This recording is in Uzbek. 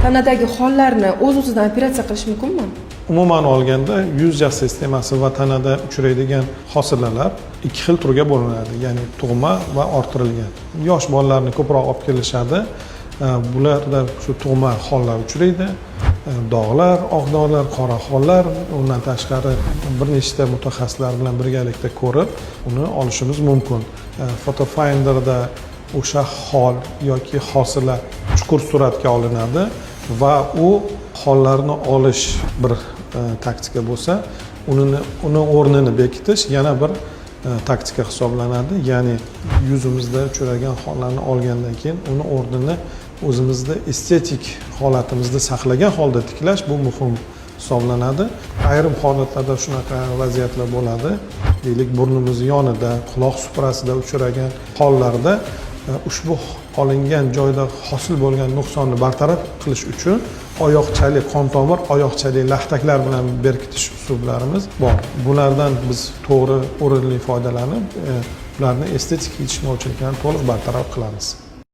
tanadagi hollarni o'z-o'zidan operatsiya qilish mumkinmi? Umuman olganda yuz jag sistemasi va tanada uchraydigan hosilalar ikki xil turga bo'linadi, ya'ni tug'ma va orttirilgan. Yosh bolalarni ko'proq olib kelishadi. Bularda shu tug'ma hollar uchraydi. Dog'lar, oq dog'lar, qora hollar, undan tashqari bir nechta mutaxassislar bilan birgalikda ko'rib, uni olishimiz mumkin. Fotofinderda o'sha hol yoki hosila chuqur suratga olinadi va u hollarni olish bir taktika bo'lsa, uni o'rnini bekitish yana bir taktika hisoblanadi. Ya'ni yuzimizda uchragan hollarni olgandan keyin uni o'rnini o'zimizda estetik holatimizni saqlagan holda tiklash bu muhim hisoblanadi. Ayrim holatlarda shunaqa vaziyatlar bo'ladi. Deylik, burnimiz yonida, quloq suprasida uchragan hollarda ushbu olingan joyda hosil bo'lgan nuqsonni bartaraf qilish uchun oyoqchalik, qon tomir oyoqchalik laxtaklar bilan berkitish usullarimiz bor. Bulardan biz to'g'ri, o'rinli foydalanib, ularni estetik yetishmovchiliklarni to'liq bartaraf qilamiz.